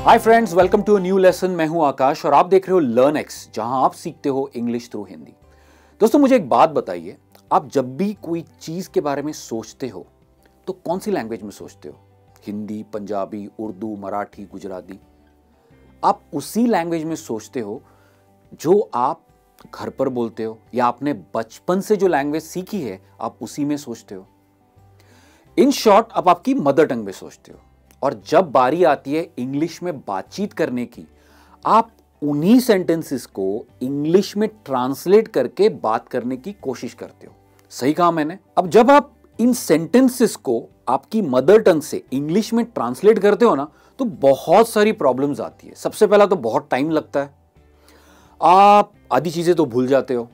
Hi friends, welcome to a new lesson. मैं हूं आकाश और आप देख रहे हो लर्न एक्स, जहां आप सीखते हो इंग्लिश थ्रू हिंदी। दोस्तों, मुझे एक बात बताइए, आप जब भी कोई चीज के बारे में सोचते हो तो कौन सी लैंग्वेज में सोचते हो? हिंदी, पंजाबी, उर्दू, मराठी, गुजराती? आप उसी लैंग्वेज में सोचते हो जो आप घर पर बोलते हो, या आपने बचपन से जो लैंग्वेज सीखी है आप उसी में सोचते हो। इन शॉर्ट, आप आपकी मदर टंग में सोचते हो। और जब बारी आती है इंग्लिश में बातचीत करने की, आप उन्हीं सेंटेंसेस को इंग्लिश में ट्रांसलेट करके बात करने की कोशिश करते हो। सही कहा मैंने। अब जब आप इन सेंटेंसेस को आपकी मदर टंग से इंग्लिश में ट्रांसलेट करते हो ना, तो बहुत सारी प्रॉब्लम्स आती है। सबसे पहला तो बहुत टाइम लगता है, आप आधी चीजें तो भूल जाते हो।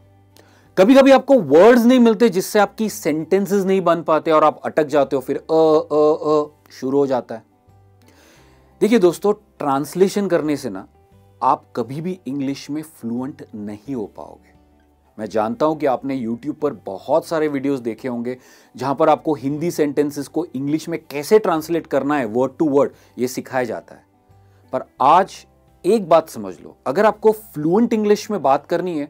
कभी कभी आपको वर्ड्स नहीं मिलते जिससे आपकी सेंटेंसेस नहीं बन पाते और आप अटक जाते हो, फिर शुरू हो जाता है। देखिए दोस्तों, ट्रांसलेशन करने से ना आप कभी भी इंग्लिश में फ्लुएंट नहीं हो पाओगे। मैं जानता हूं कि आपने YouTube पर बहुत सारे वीडियोस देखे होंगे जहां पर आपको हिंदी सेंटेंसेस को इंग्लिश में कैसे ट्रांसलेट करना है वर्ड टू वर्ड, ये सिखाया जाता है। पर आज एक बात समझ लो, अगर आपको फ्लुएंट इंग्लिश में बात करनी है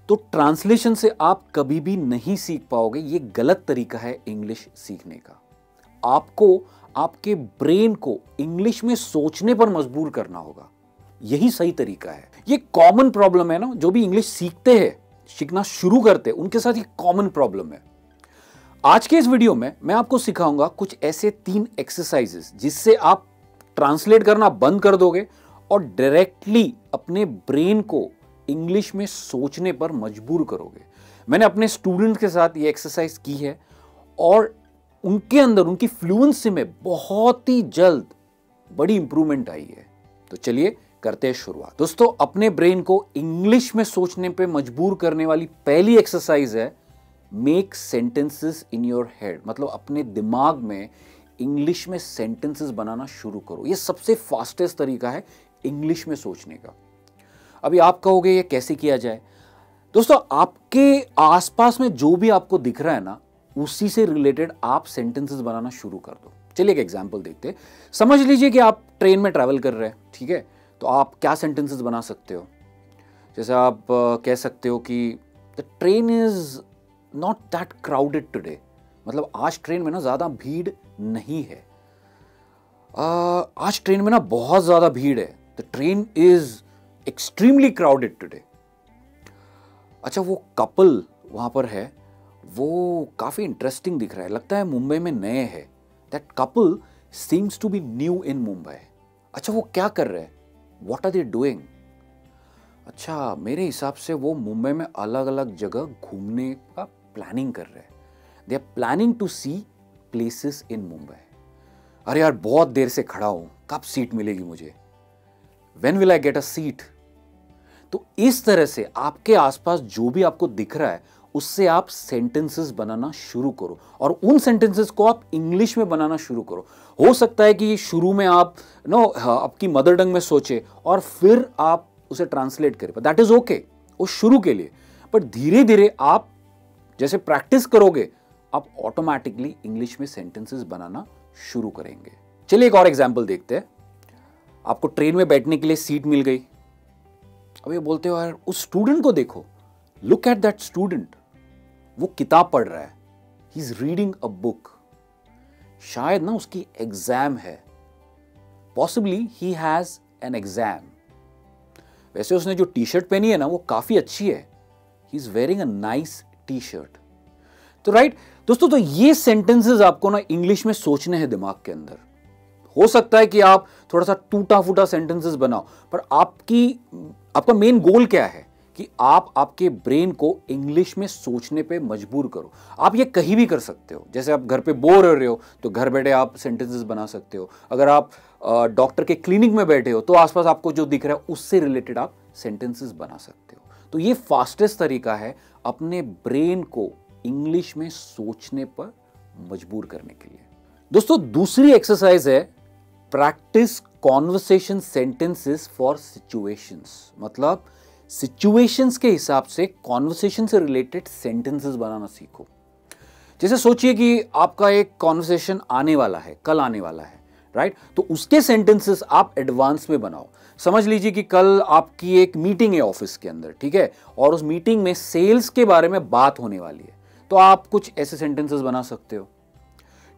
तो ट्रांसलेशन से आप कभी भी नहीं सीख पाओगे। ये गलत तरीका है इंग्लिश सीखने का। आपको आपके ब्रेन को इंग्लिश में सोचने पर मजबूर करना होगा, यही सही तरीका है। ये कॉमन प्रॉब्लम है ना, जो भी इंग्लिश सीखते हैं, सीखना शुरू करते हैं, उनके साथ ये कॉमन प्रॉब्लम है। आज के इस वीडियो में मैं आपको सिखाऊंगा कुछ ऐसे 3 एक्सरसाइजेस जिससे आप ट्रांसलेट करना बंद कर दोगे और डायरेक्टली अपने ब्रेन को इंग्लिश में सोचने पर मजबूर करोगे। मैंने अपने स्टूडेंट के साथ ये एक्सरसाइज की है और उनके अंदर उनकी फ्लुएंसी में बहुत ही जल्द बड़ी इंप्रूवमेंट आई है। तो चलिए करते हैं शुरुआत। दोस्तों, अपने ब्रेन को इंग्लिश में सोचने पे मजबूर करने वाली पहली एक्सरसाइज है make sentences in your head. मतलब अपने दिमाग में इंग्लिश में सेंटेंसेस बनाना शुरू करो। यह सबसे फास्टेस्ट तरीका है इंग्लिश में सोचने का। अभी आप कहोगे ये कैसे किया जाए? दोस्तों, आपके आसपास में जो भी आपको दिख रहा है ना, उसी से रिलेटेड आप सेंटेंसेस बनाना शुरू कर दो। चलिए एक एग्जांपल देखते हैं। समझ लीजिए कि आप ट्रेन में ट्रैवल कर रहे हैं, ठीक है? तो आप क्या सेंटेंसेस बना सकते हो? जैसे आप कह सकते हो कि the train is not that crowded today. मतलब आज ट्रेन में ना ज्यादा भीड़ नहीं है। आज ट्रेन में ना बहुत ज्यादा भीड़ है। The train is extremely crowded today. अच्छा, वो कपल वहां पर है, वो काफी इंटरेस्टिंग दिख रहा है, लगता है मुंबई में नए हैं। That couple seems to be new in Mumbai. अच्छा, वो क्या कर रहे हैं? What are they doing? अच्छा, मेरे हिसाब से वो मुंबई में अलग अलग जगह घूमने का प्लानिंग कर रहे हैं। They are planning to see places in Mumbai. अरे यार, बहुत देर से खड़ा हूं, कब सीट मिलेगी मुझे? When will I get a seat? तो इस तरह से आपके आसपास जो भी आपको दिख रहा है उससे आप सेंटेंसेस बनाना शुरू करो और उन सेंटेंसेस को आप इंग्लिश में बनाना शुरू करो। हो सकता है कि शुरू में आप आपकी मदर टंग में सोचे और फिर आप उसे ट्रांसलेट करें, दैट इज ओके, वो शुरू के लिए। पर धीरे धीरे आप जैसे प्रैक्टिस करोगे, आप ऑटोमेटिकली इंग्लिश में सेंटेंसेस बनाना शुरू करेंगे। चलिए एक और एग्जाम्पल देखते हैं। आपको ट्रेन में बैठने के लिए सीट मिल गई। अब ये बोलते हो, यार उस स्टूडेंट को देखो, लुक एट दैट स्टूडेंट, वो किताब पढ़ रहा है, he is reading a book. शायद ना उसकी एग्जाम है, possibly he has an exam. वैसे उसने जो टी शर्ट पहनी है ना, वो काफी अच्छी है, he is wearing a nice T shirt. तो राइट दोस्तों, तो ये सेंटेंसेस आपको ना इंग्लिश में सोचने हैं दिमाग के अंदर। हो सकता है कि आप थोड़ा सा टूटा फूटा सेंटेंसेस बनाओ, पर आपका मेन गोल क्या है कि आप आपके ब्रेन को इंग्लिश में सोचने पे मजबूर करो। आप ये कहीं भी कर सकते हो। जैसे आप घर पे बोर हो रहे हो तो घर बैठे आप सेंटेंसेस बना सकते हो। अगर आप डॉक्टर के क्लिनिक में बैठे हो तो आसपास आपको जो दिख रहा है उससे रिलेटेड आप सेंटेंसेस बना सकते हो। तो ये फास्टेस्ट तरीका है अपने ब्रेन को इंग्लिश में सोचने पर मजबूर करने के लिए। दोस्तों, दूसरी एक्सरसाइज है practice conversation sentences for situations. मतलब सिचुएशंस के हिसाब से कॉन्वर्सेशन से रिलेटेड सेंटेंसेस बनाना सीखो। जैसे सोचिए कि आपका एक कॉन्वर्सेशन आने वाला है, कल आने वाला है, राइट? तो उसके सेंटेंसेस आप एडवांस में बनाओ। समझ लीजिए कि कल आपकी एक मीटिंग है ऑफिस के अंदर, ठीक है, और उस मीटिंग में सेल्स के बारे में बात होने वाली है, तो आप कुछ ऐसे सेंटेंसेस बना सकते हो,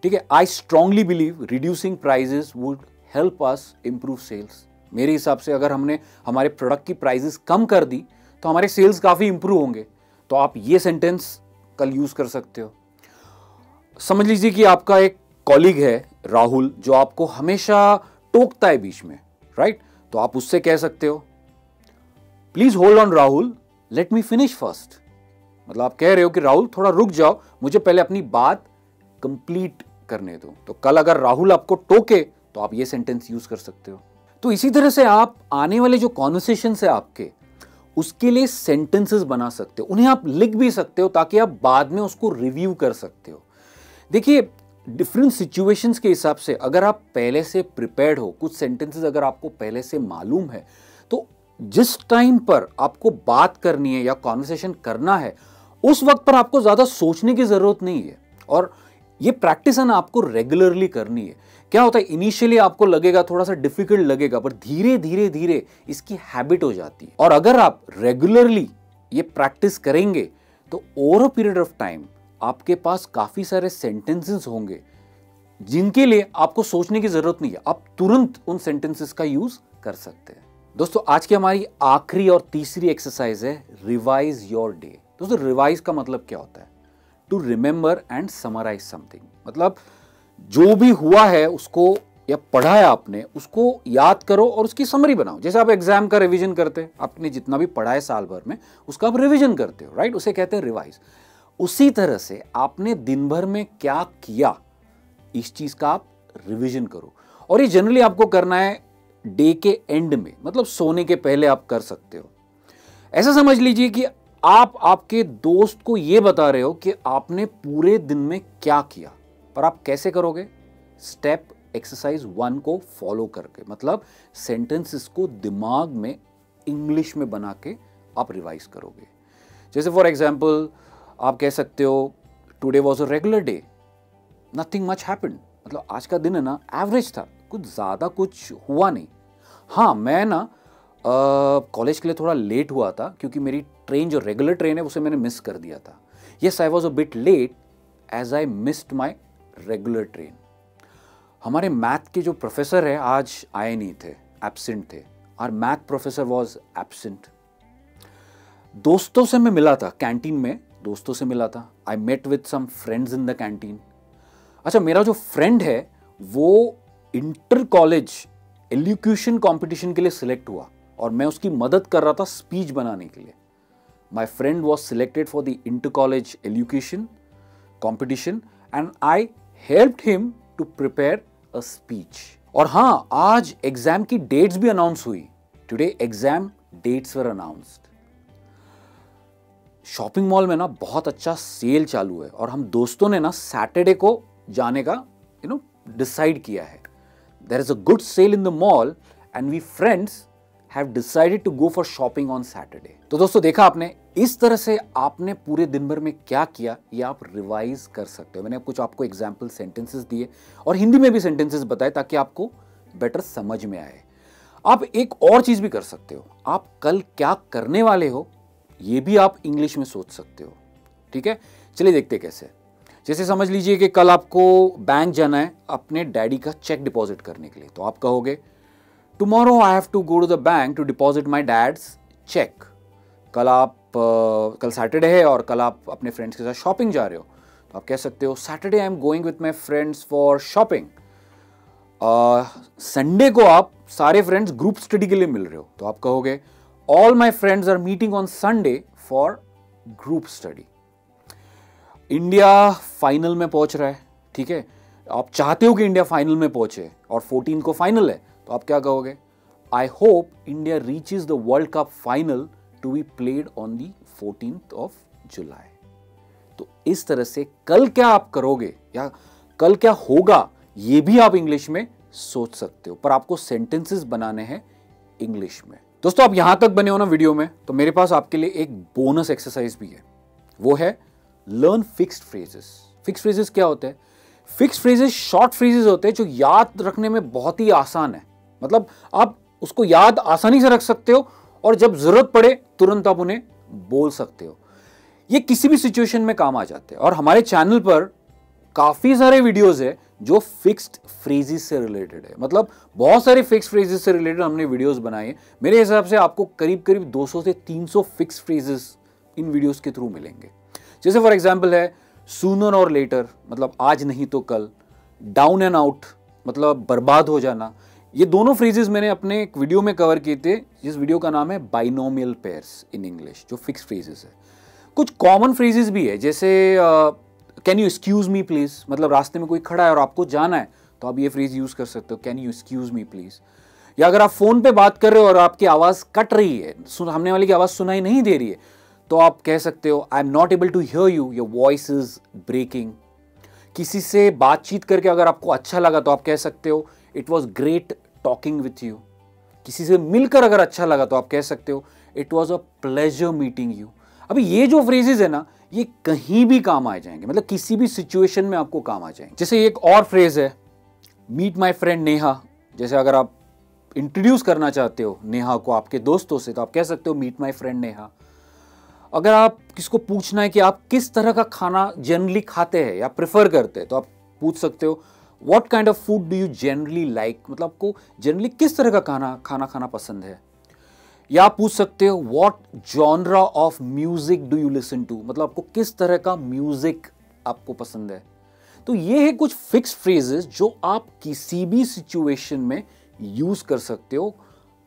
ठीक है। I strongly believe reducing prices would help us improve sales. मेरे हिसाब से अगर हमने हमारे प्रोडक्ट की प्राइजेस कम कर दी तो हमारे सेल्स काफी इंप्रूव होंगे, तो आप ये सेंटेंस कल यूज कर सकते हो। समझ लीजिए कि आपका एक कॉलीग है राहुल, जो आपको हमेशा टोकता है बीच में, राइट? तो आप उससे कह सकते हो, please hold on Rahul, let me finish first. मतलब आप कह रहे हो कि राहुल थोड़ा रुक जाओ, मुझे पहले अपनी बात कंप्लीट करने दो। तो कल अगर राहुल आपको टोके तो आप ये सेंटेंस यूज कर सकते हो। तो इसी तरह से आप आने वाले जो कॉन्वर्सेशन है आपके, उसके लिए सेंटेंसेस बना सकते हो, उन्हें आप लिख भी सकते हो ताकि आप बाद में उसको रिव्यू कर सकते हो। देखिए, डिफरेंट सिचुएशंस के हिसाब से अगर आप पहले से प्रिपेयर्ड हो, कुछ सेंटेंसेस अगर आपको पहले से मालूम है, तो जिस टाइम पर आपको बात करनी है या कॉन्वर्सेशन करना है, उस वक्त पर आपको ज्यादा सोचने की जरूरत नहीं है। और ये प्रैक्टिस है ना, आपको रेगुलरली करनी है। क्या होता है, इनिशियली आपको लगेगा, थोड़ा सा डिफिकल्ट लगेगा, पर धीरे धीरे धीरे इसकी हैबिट हो जाती है। और अगर आप रेगुलरली ये प्रैक्टिस करेंगे तो over a period of time आपके पास काफी सारे सेंटेंसेस होंगे जिनके लिए आपको सोचने की जरूरत नहीं है, आप तुरंत उन सेंटेंसेस का यूज कर सकते हैं। दोस्तों, आज की हमारी आखिरी और तीसरी एक्सरसाइज है रिवाइज योर डे। दोस्तों, रिवाइज का मतलब क्या होता है? To remember and summarize something. मतलब जो भी हुआ है उसको, या पढ़ा है आपने, उसको याद करो और उसकी समरी बनाओ। जैसे आप एग्जाम का रिवीजन करते हैं, आपने जितना भी पढ़ा है साल भर में उसका आप रिवीजन करते हो, राइट? उसे कहते हैं रिवाइज। उसी तरह से आपने दिन भर में क्या किया, इस चीज का आप रिवीजन करो। और ये जनरली आपको करना है डे के एंड में, मतलब सोने के पहले आप कर सकते हो। ऐसा समझ लीजिए कि आप आपके दोस्त को यह बता रहे हो कि आपने पूरे दिन में क्या किया, पर आप कैसे करोगे? स्टेप एक्सरसाइज 1 को फॉलो करके, मतलब सेंटेंसेस को दिमाग में इंग्लिश में बना के आप रिवाइज करोगे। जैसे फॉर एग्जाम्पल आप कह सकते हो, today was a regular day, nothing much happened. मतलब आज का दिन है ना, एवरेज था, कुछ ज्यादा कुछ हुआ नहीं। हाँ, मैं ना कॉलेज के लिए थोड़ा लेट हुआ था क्योंकि मेरी ट्रेन, जो रेगुलर ट्रेन है, उसे मैंने मिस कर दिया था। Yes, I was a bit late as I missed my regular train. हमारे मैथ के जो प्रोफेसर है आज आए नहीं थे, एब्सेंट थे। Our math professor was absent. दोस्तों से मैं मिला था कैंटीन में, दोस्तों से मिला था। I met with some friends in the canteen. अच्छा, मेरा जो फ्रेंड है वो इंटर कॉलेज एलोक्यूशन कंपटीशन के लिए सिलेक्ट हुआ और मैं उसकी मदद कर रहा था स्पीच बनाने के लिए। My friend was selected for the inter college elocution competition and I helped him to prepare a speech. और हाँ, आज एग्जाम की डेट्स भी अनाउंस हुई। Today exam dates were announced. Shopping mall में ना बहुत अच्छा सेल चालू है और हम दोस्तों ने ना सैटरडे को जाने का डिसाइड किया है। There is a good sale in the mall and we friends have decided to go for shopping on Saturday. तो दोस्तों, देखा आपने, इस तरह से आपने पूरे दिन भर में क्या किया ये आप रिवाइज कर सकते हो। मैंने कुछ आपको एग्जाम्पल सेंटेंसेस दिए और हिंदी में भी सेंटेंसेस बताए ताकि आपको बेटर समझ में आए। आप एक और चीज भी कर सकते हो, आप कल क्या करने वाले हो ये भी आप इंग्लिश में सोच सकते हो। ठीक है, चलिए देखते कैसे। जैसे समझ लीजिए कि कल आपको बैंक जाना है अपने डैडी का चेक डिपॉजिट करने के लिए, तो आप कहोगे, tomorrow I have to go to the bank to deposit my dad's cheque. कल सैटरडे है और कल आप अपने फ्रेंड्स के साथ शॉपिंग जा रहे हो, तो आप कह सकते हो, Saturday I am going with my friends for shopping. Sunday को आप सारे फ्रेंड्स ग्रुप स्टडी के लिए मिल रहे हो, तो आप कहोगे, all my friends are meeting on Sunday for group study. India final में पहुंच रहा है, ठीक है, आप चाहते हो कि इंडिया फाइनल में पहुंचे और 14 को फाइनल है, तो आप क्या कहोगे, I hope India reaches the world cup final to be played on the 14th of July. तो इस तरह से कल क्या आप करोगे या कल क्या होगा ये भी आप इंग्लिश में सोच सकते हो, पर आपको सेंटेंसेस बनाने हैं इंग्लिश में। दोस्तों, आप यहां तक बने हो ना वीडियो में, तो मेरे पास आपके लिए एक बोनस एक्सरसाइज भी है, वो है learn fixed phrases. Fixed phrases क्या होते हैं? फिक्स फ्रेजेस शॉर्ट फ्रेजेस होते हैं जो याद रखने में बहुत ही आसान है। मतलब आप उसको याद आसानी से रख सकते हो और जब जरूरत पड़े तुरंत आप उन्हें बोल सकते हो। ये किसी भी सिचुएशन में काम आ जाते हैं और हमारे चैनल पर काफी सारे वीडियोस है जो फिक्स्ड फ्रेजेस से रिलेटेड है। मतलब बहुत सारे फिक्स्ड फ्रेजेस से रिलेटेड हमने वीडियोस बनाए हैं। मेरे हिसाब से आपको करीब करीब 200 से 300 फिक्स्ड फ्रेजेस इन वीडियोस के थ्रू मिलेंगे। जैसे फॉर एग्जांपल है सूनर और लेटर, मतलब आज नहीं तो कल। डाउन एंड आउट, मतलब बर्बाद हो जाना। ये दोनों फ्रेजेस मैंने अपने एक वीडियो में कवर किए थे, जिस वीडियो का नाम है बाइनोमियल पेयर्स इन इंग्लिश, जो फिक्स फ्रेजेस है। कुछ कॉमन फ्रेजेस भी है, जैसे can you excuse me please, मतलब रास्ते में कोई खड़ा है और आपको जाना है तो आप ये फ्रेज यूज कर सकते हो, can you excuse me please. या अगर आप फोन पे बात कर रहे हो और आपकी आवाज कट रही है, सामने वाले की आवाज सुनाई नहीं दे रही है, तो आप कह सकते हो I am not able to hear you, your voice is breaking. किसी से बातचीत करके अगर आपको अच्छा लगा तो आप कह सकते हो it was great talking with you. किसी से मिलकर अगर अच्छा लगा तो आप कह सकते हो it was a pleasure meeting you. अभी ये जो फ्रेजेस है ना, ये कहीं भी काम आ जाएंगे, मतलब किसी भी सिचुएशन में आपको काम आ जाएंगे। जैसे एक और फ्रेज है मीट माई फ्रेंड नेहा। जैसे अगर आप इंट्रोड्यूस करना चाहते हो नेहा को आपके दोस्तों से तो आप कह सकते हो मीट माई फ्रेंड नेहा। अगर आप किसको पूछना है कि आप किस तरह का खाना जनरली खाते हैं या प्रेफर करते हैं तो आप पूछ सकते हो what kind of food do you generally like, मतलब आपको जनरली किस तरह का खाना खाना पसंद है। या आप पूछ सकते हो what genre of music do you listen to, मतलब आपको किस तरह का म्यूजिक आपको पसंद है। तो ये है कुछ फिक्स फ्रेजेस जो आप किसी भी सिचुएशन में यूज कर सकते हो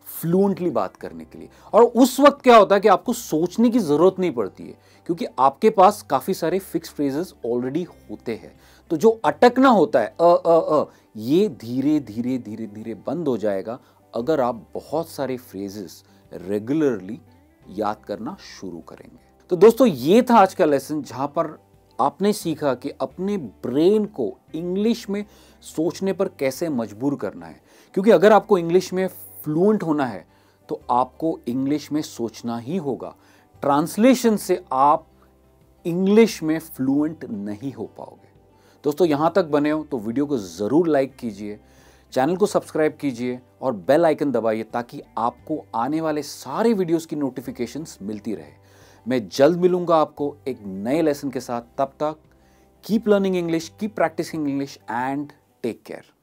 फ्लुएंटली बात करने के लिए। और उस वक्त क्या होता है कि आपको सोचने की जरूरत नहीं पड़ती है, क्योंकि आपके पास काफी सारे फिक्स फ्रेजेस ऑलरेडी होते हैं। तो जो अटकना होता है ये धीरे धीरे धीरे धीरे बंद हो जाएगा अगर आप बहुत सारे फ्रेजेस रेगुलरली याद करना शुरू करेंगे। तो दोस्तों ये था आज का लेसन, जहां पर आपने सीखा कि अपने ब्रेन को इंग्लिश में सोचने पर कैसे मजबूर करना है। क्योंकि अगर आपको इंग्लिश में फ्लुएंट होना है तो आपको इंग्लिश में सोचना ही होगा। ट्रांसलेशन से आप इंग्लिश में फ्लुएंट नहीं हो पाओगे। दोस्तों यहां तक बने हो तो वीडियो को जरूर लाइक कीजिए, चैनल को सब्सक्राइब कीजिए और बेल आइकन दबाइए ताकि आपको आने वाले सारे वीडियोस की नोटिफिकेशंस मिलती रहे। मैं जल्द मिलूंगा आपको एक नए लेसन के साथ। तब तक keep learning English, keep practising English and take care.